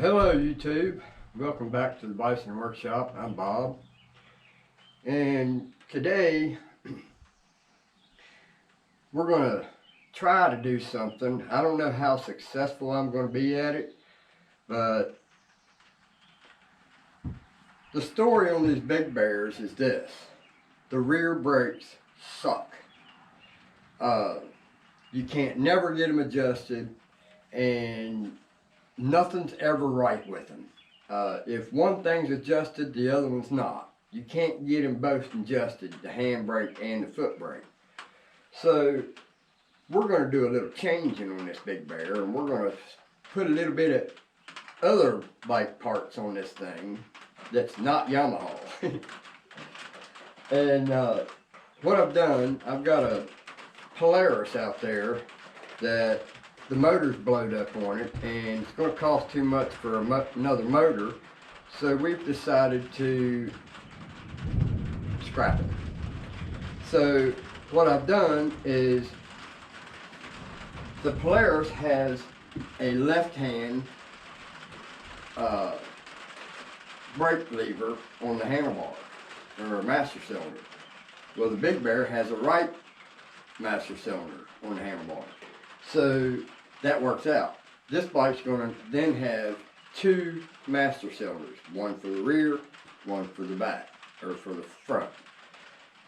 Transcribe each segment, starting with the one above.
Hello YouTube, welcome back to the Bison Workshop. I'm Bob, and today we're going to try to do something. I don't know how successful I'm going to be at it, but the story on these big bears is this: the rear brakes suck. You can't never get them adjusted, and nothing's ever right with them. If one thing's adjusted, the other one's not. You can't get them both adjusted, the handbrake and the foot brake. So we're going to do a little changing on this big bear, and we're going to put a little bit of other bike parts on this thing that's not Yamaha. And what I've done, I've got a Polaris out there that the motor's blowed up on it, and it's going to cost too much for another motor, so we've decided to scrap it. So what I've done is the Polaris has a left-hand brake lever on the handlebar, or a master cylinder. Well, the Big Bear has a right master cylinder on the handlebar. So that works out. This bike's going to then have two master cylinders, one for the rear, one for the back, or for the front.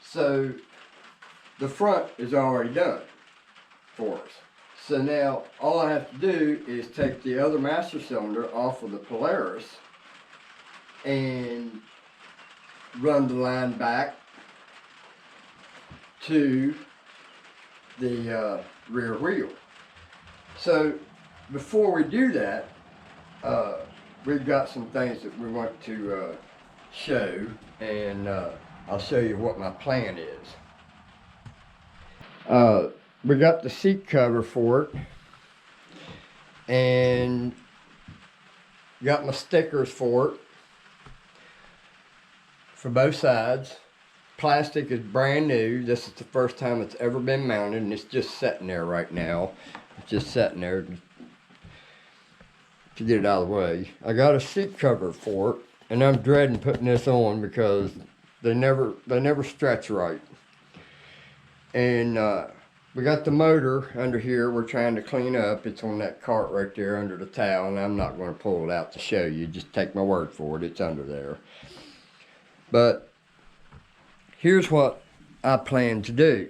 So the front is already done for us. So now all I have to do is take the other master cylinder off of the Polaris and run the line back to the rear wheel. So before we do that, we've got some things that we want to show, and I'll show you what my plan is. We got the seat cover for it, and got my stickers for it for both sides. Plastic is brand new. This is the first time it's ever been mounted, and it's just sitting there right now. It's just sitting there to get it out of the way. I got a seat cover for it, and I'm dreading putting this on because they never stretch right. And we got the motor under here we're trying to clean up. It's on that cart right there under the towel, and I'm not going to pull it out to show you. Just take my word for it, it's under there. But here's what I plan to do.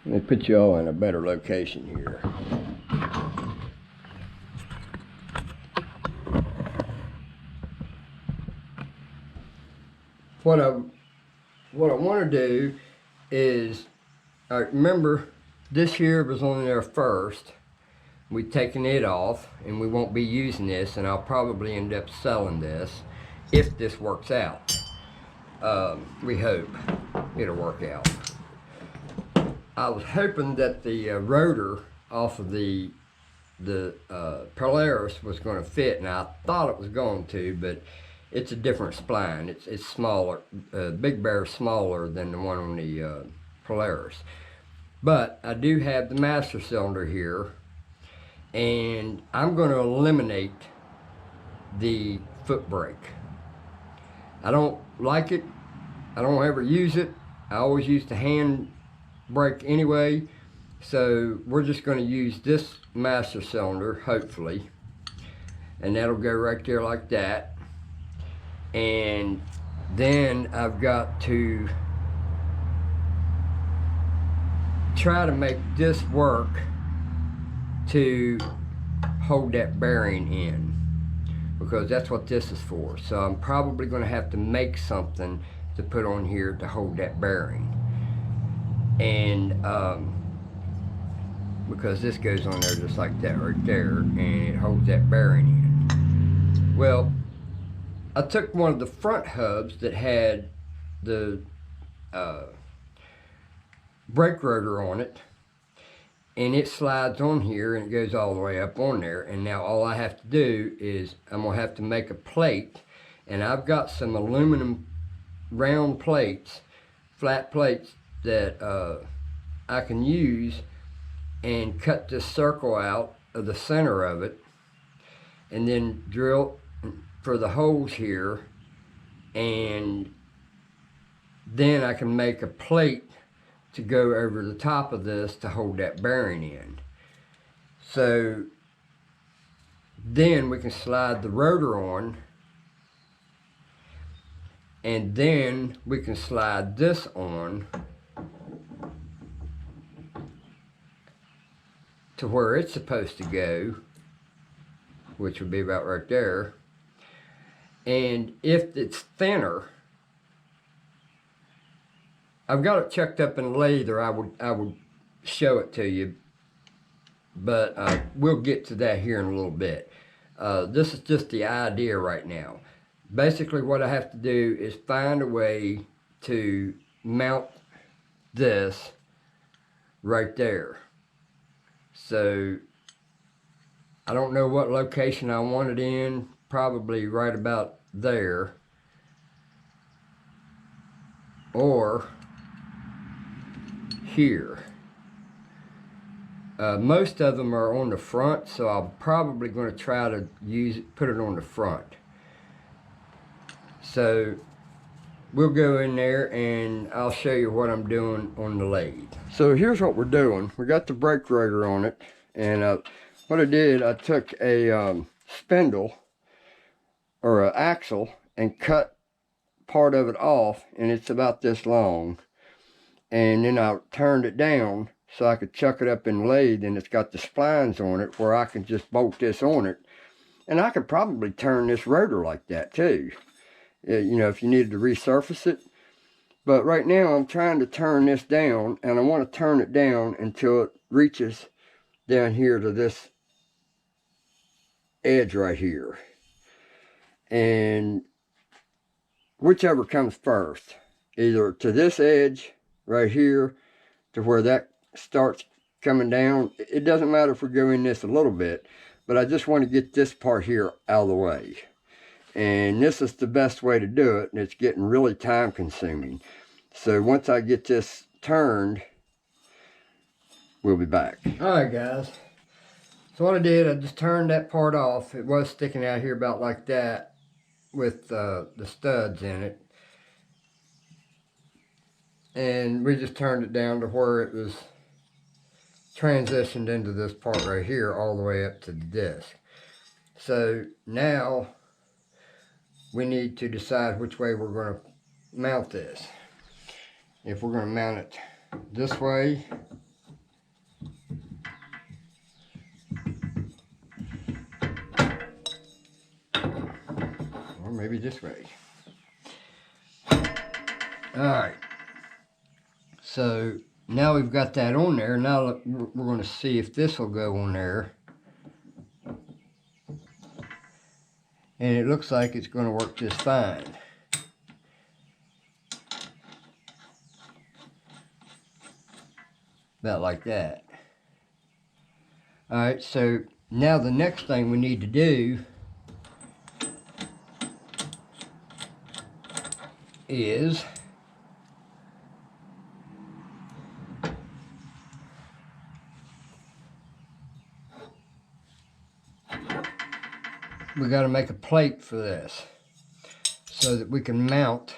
Let me put you all in a better location here. What I want to do is, remember this here was on there first. We've taken it off, and we won't be using this, and I'll probably end up selling this if this works out. We hope it'll work out. I was hoping that the rotor off of the Polaris was going to fit, and I thought it was going to, but it's a different spline. It's smaller. Big Bear is smaller than the one on the Polaris. But I do have the master cylinder here, and I'm going to eliminate the foot brake. I don't like it. I don't ever use it. I always use the hand brake anyway. So we're just going to use this master cylinder, hopefully. And that'll go right there like that. And then I've got to try to make this work to hold that bearing in, because that's what this is for. So I'm probably going to have to make something to put on here to hold that bearing. And because this goes on there just like that right there, and it holds that bearing in. Well, I took one of the front hubs that had the brake rotor on it, and it slides on here and it goes all the way up on there. And now all I have to do is I'm gonna have to make a plate, and I've got some aluminum round plates, flat plates that I can use and cut this circle out of the center of it, and then drill for the holes here, and then I can make a plate to go over the top of this to hold that bearing in. So then we can slide the rotor on, and then we can slide this on to where it's supposed to go, which would be about right there. And if it's thinner, I've got it checked up in lathe, or I would show it to you, but we'll get to that here in a little bit. This is just the idea right now. Basically what I have to do is find a way to mount this right there. So I don't know what location I want it in, probably right about there, or here. Most of them are on the front, so I'm probably going to try to put it on the front. So we'll go in there and I'll show you what I'm doing on the lathe. So here's what we're doing. We got the brake rotor on it, and what I did, I took a spindle or an axle and cut part of it off, and it's about this long, and then I turned it down so I could chuck it up in lathe, and it's got the splines on it where I can just bolt this on it, and I could probably turn this rotor like that too, you know, if you needed to resurface it. But right now I'm trying to turn this down, and I want to turn it down until it reaches down here to this edge right here, and whichever comes first, either to this edge right here to where that starts coming down. It doesn't matter if we go in this a little bit, but I just want to get this part here out of the way, and this is the best way to do it, and it's getting really time consuming. So once I get this turned, we'll be back. Alright guys, so what I did, I just turned that part off. It was sticking out here about like that with the studs in it, and we just turned it down to where it was transitioned into this part right here all the way up to the disc. So now we need to decide which way we're going to mount this. If we're going to mount it this way, or maybe this way. Alright, so now we've got that on there. Now look, we're going to see if this will go on there. And it looks like it's going to work just fine. About like that. Alright, so now the next thing we need to do is we got to make a plate for this so that we can mount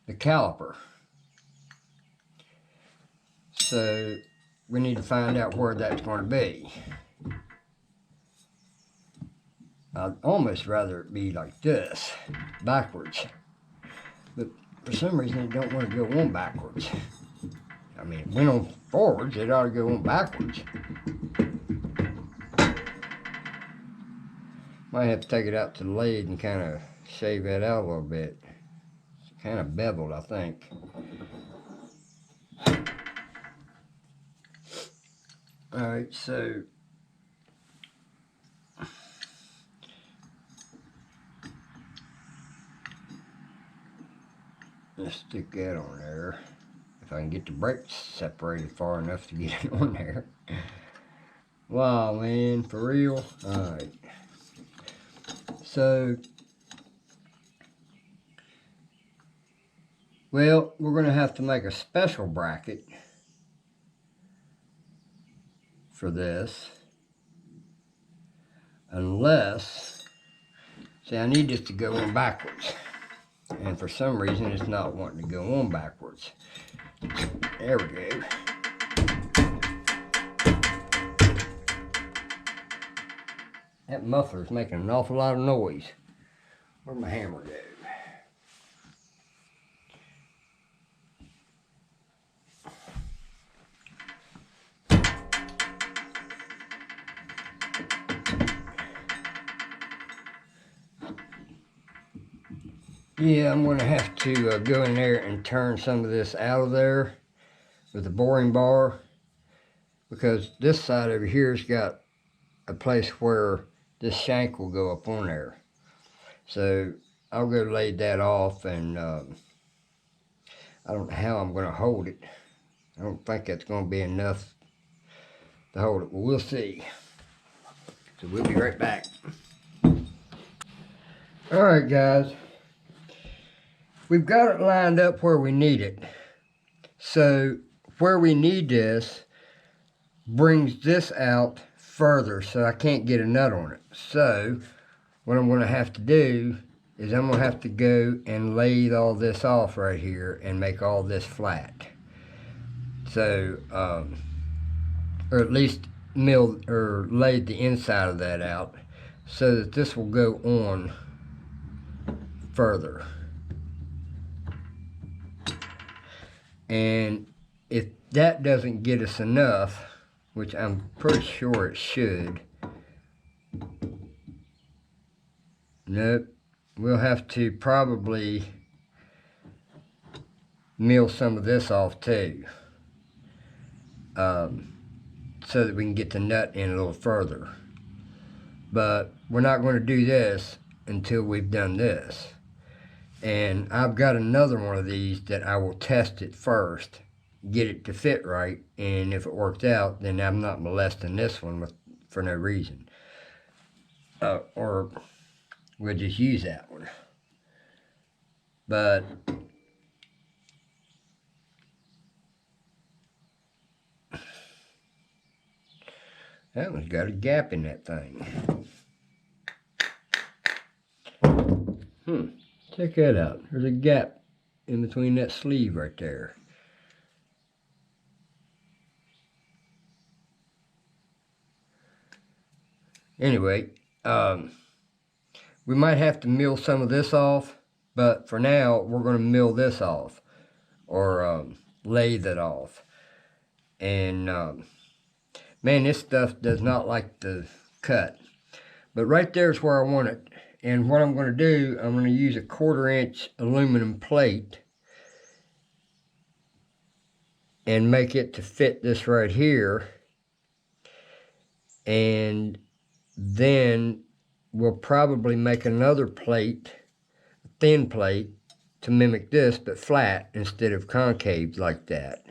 the caliper. So we need to find out where that's going to be. I'd almost rather it be like this, backwards. But for some reason it don't want to go on backwards. I mean, it went on forwards, it ought to go on backwards. Might have to take it out to the lathe and kind of shave that out a little bit. It's kind of beveled, I think. Alright, so let's stick that on there. If I can get the brakes separated far enough to get it on there. Wow, man, for real? Alright. So, well, we're going to have to make a special bracket for this. Unless, see, I need this to go on backwards. And for some reason, it's not wanting to go on backwards. There we go. That muffler's making an awful lot of noise. Where'd my hammer go? Yeah, I'm going to have to go in there and turn some of this out of there with the boring bar, because this side over here's got a place where this shank will go up on there. So I'll go lay that off, and I don't know how I'm going to hold it. I don't think that's going to be enough to hold it, but we'll see. So we'll be right back. Alright guys, we've got it lined up where we need it. So where we need this brings this out further, so I can't get a nut on it. So what I'm going to have to do is I'm going to have to go and lathe all this off right here and make all this flat. So, or at least mill or lathe the inside of that out so that this will go on further. And if that doesn't get us enough, which I'm pretty sure it should, nope, we'll have to probably mill some of this off too, so that we can get the nut in a little further. But we're not going to do this until we've done this. And I've got another one of these that I will test it first, get it to fit right, and if it worked out, then I'm not molesting this one for no reason. Or we'll just use that one. But that one's got a gap in that thing. Check that out. There's a gap in between that sleeve right there. Anyway, we might have to mill some of this off, but for now, we're going to mill this off, or lathe it off. And, man, this stuff does not like to cut. But right there is where I want it. And what I'm going to do, I'm going to use a 1/4 inch aluminum plate and make it to fit this right here. And then we'll probably make another plate, a thin plate, to mimic this, but flat instead of concave like that.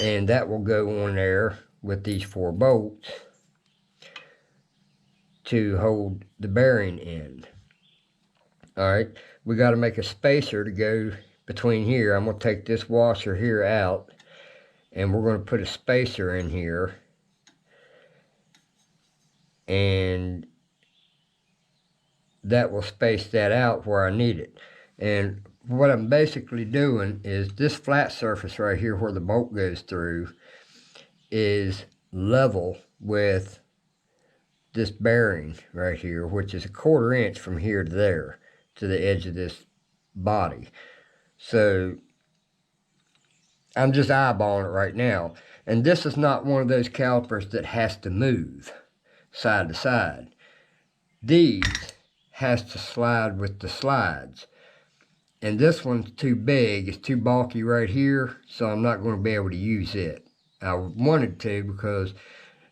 And that will go on there with these 4 bolts to hold the bearing in. Alright, we got to make a spacer to go between here. I'm going to take this washer here out, and we're going to put a spacer in here, and that will space that out where I need it. And what I'm basically doing is this flat surface right here where the bolt goes through is level with this bearing right here, which is a 1/4 inch from here to there, to the edge of this body. So I'm just eyeballing it right now. And this is not one of those calipers that has to move side to side. These has to slide with the slides. And this one's too big, it's too bulky right here, so I'm not going to be able to use it. I wanted to, because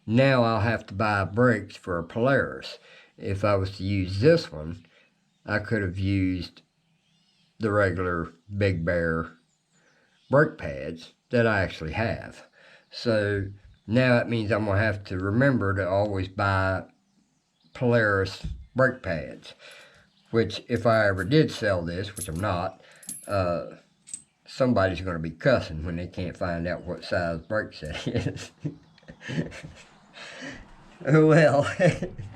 now I'll have to buy brakes for a Polaris. If I was to use this one, I could have used the regular Big Bear brake pads that I actually have. So now it means I'm going to have to remember to always buy Polaris brake pads. Which, if I ever did sell this, which I'm not, somebody's going to be cussing when they can't find out what size brake set it is. Well,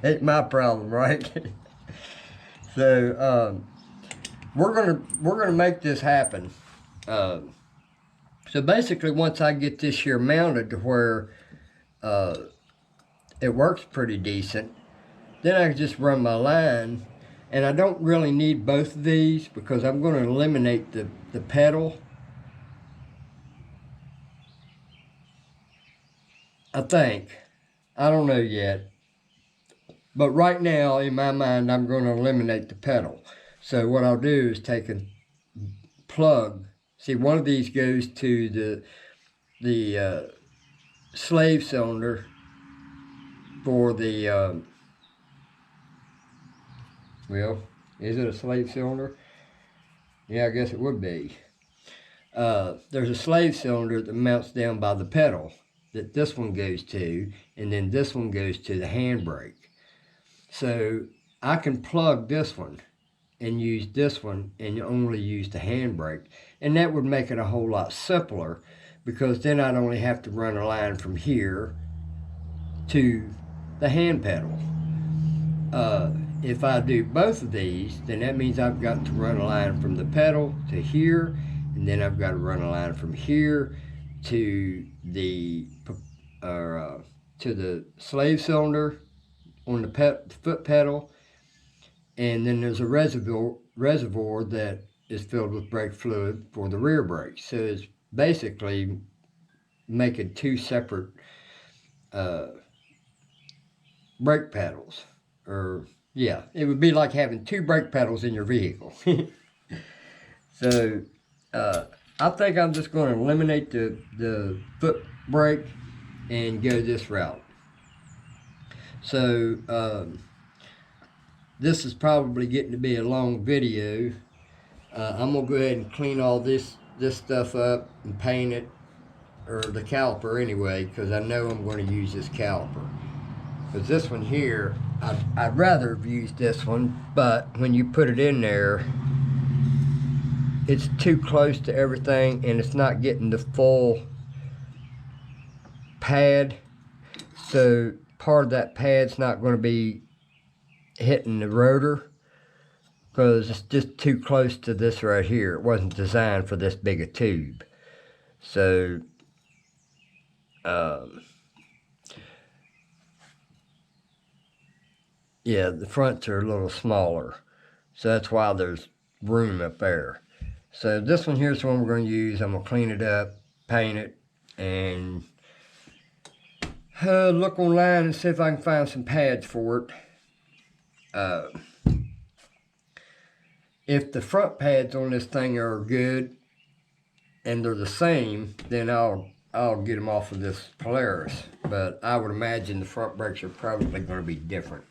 ain't my problem, right? So we're gonna make this happen. So basically, once I get this here mounted to where it works pretty decent, then I can just run my line, and I don't really need both of these because I'm going to eliminate the pedal. I think. I don't know yet. But right now, in my mind, I'm going to eliminate the pedal. So what I'll do is take a plug. See, one of these goes to the slave cylinder for the, well, is it a slave cylinder? Yeah, I guess it would be. There's a slave cylinder that mounts down by the pedal that this one goes to, and then this one goes to the handbrake. So I can plug this one and use this one and only use the handbrake, and that would make it a whole lot simpler because then I'd only have to run a line from here to the hand pedal. If I do both of these, then that means I've got to run a line from the pedal to here, and then I've got to run a line from here to the slave cylinder on the foot pedal, and then there's a reservoir that is filled with brake fluid for the rear brake. So it's basically making two separate brake pedals, or yeah, it would be like having two brake pedals in your vehicle. So I think I'm just going to eliminate the foot brake and go this route. So this is probably getting to be a long video. I'm gonna go ahead and clean all this stuff up and paint it, or the caliper anyway, because I know I'm going to use this caliper. Because this one here, I'd rather have used this one, but when you put it in there, it's too close to everything and it's not getting the full pad. So part of that pad's not going to be hitting the rotor because it's just too close to this right here. It wasn't designed for this big a tube. So yeah, the fronts are a little smaller, so that's why there's room up there. So this one here is the one we're going to use. I'm going to clean it up, paint it, and look online and see if I can find some pads for it. If the front pads on this thing are good and they're the same, then I'll get them off of this Polaris. But I would imagine the front brakes are probably going to be different.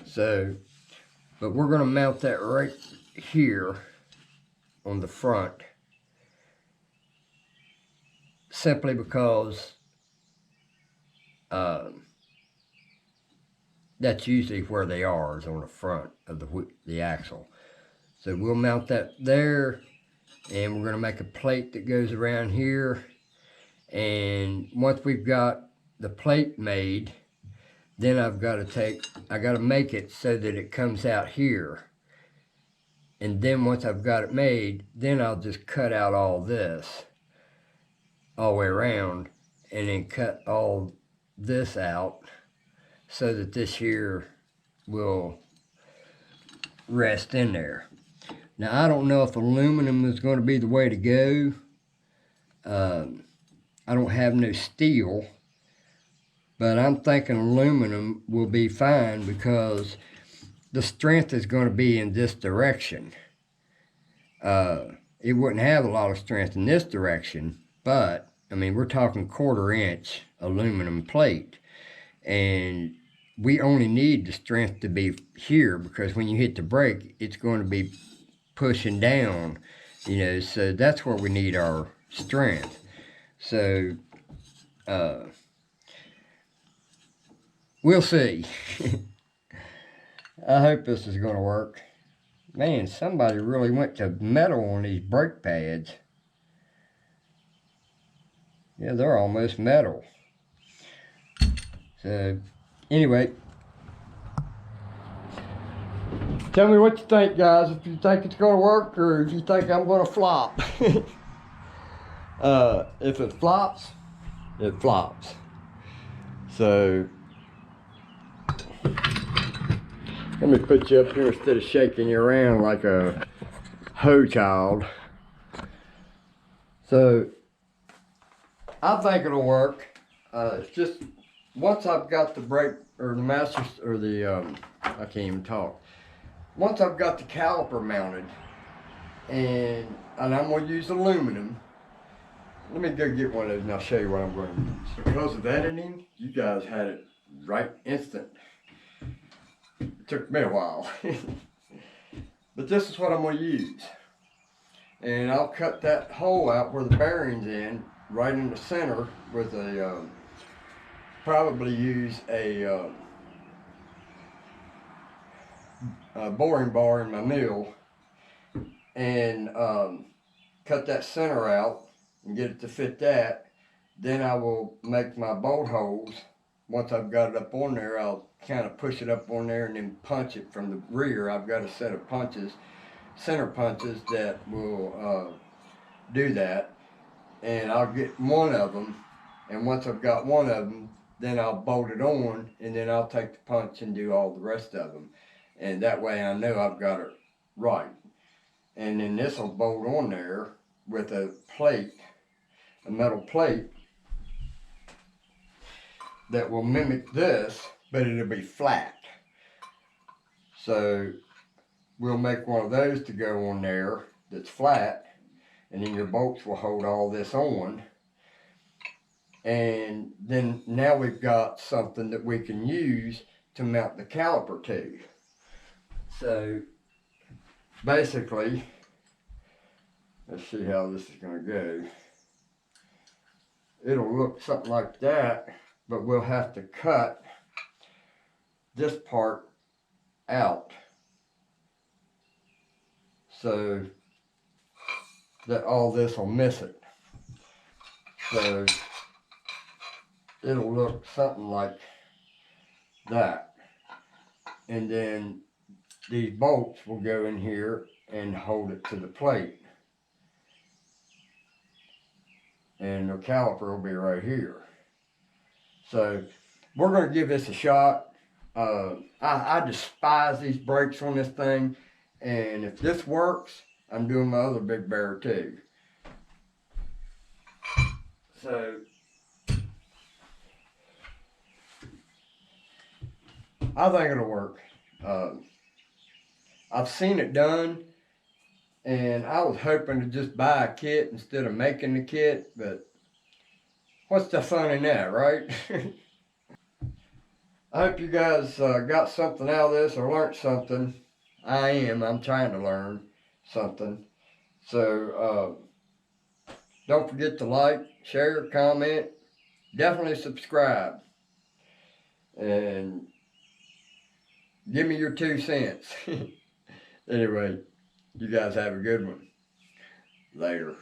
So, but we're going to mount that right here on the front, simply because that's usually where they are, is on the front of the axle. So we'll mount that there, and we're going to make a plate that goes around here. And once we've got the plate made, then I got to make it so that it comes out here. And then once I've got it made, then I'll just cut out all this all the way around, and then cut all this out so that this here will rest in there. Now, I don't know if aluminum is going to be the way to go. I don't have no steel, but I'm thinking aluminum will be fine because the strength is going to be in this direction. It wouldn't have a lot of strength in this direction, but I mean, we're talking 1/4 inch aluminum plate, and we only need the strength to be here because when you hit the brake, it's going to be pushing down, you know, so that's where we need our strength. So we'll see. I hope this is going to work. Man, somebody really went to metal on these brake pads. Yeah, they're almost metal. So anyway, tell me what you think, guys. If you think it's gonna work or if you think I'm gonna flop. If it flops, it flops. So let me put you up here instead of shaking you around like a hoe child. So I think it'll work. It's just once I've got the brake or the master or the I can't even talk. Once I've got the caliper mounted, and I'm gonna use aluminum. Let me go get one of those and I'll show you what I'm going to use. Because of editing, you guys had it right instant. It took me a while. But this is what I'm going to use. And I'll cut that hole out where the bearing's in, right in the center with a, probably use a boring bar in my mill. And cut that center out and get it to fit that. Then I will make my bolt holes. Once I've got it up on there, I'll kind of push it up on there and then punch it from the rear. I've got a set of punches, center punches that will do that. And I'll get one of them. And once I've got one of them, then I'll bolt it on and then I'll take the punch and do all the rest of them. And that way I know I've got it right. And then this will bolt on there with a plate, a metal plate that will mimic this, but it'll be flat. So we'll make one of those to go on there that's flat, and then your bolts will hold all this on. And then now we've got something that we can use to mount the caliper to. So basically, let's see how this is going to go. It'll look something like that, but we'll have to cut this part out so that all this will miss it. So it'll look something like that. And then these bolts will go in here and hold it to the plate. And the caliper will be right here. So we're going to give this a shot. I despise these brakes on this thing, and if this works, I'm doing my other big bear too. So I think it'll work. I've seen it done, and I was hoping to just buy a kit instead of making the kit, but what's the fun in that, right? I hope you guys got something out of this or learned something. I'm trying to learn something. So don't forget to like, share, comment, definitely subscribe. And give me your 2 cents. Anyway, you guys have a good one. Later.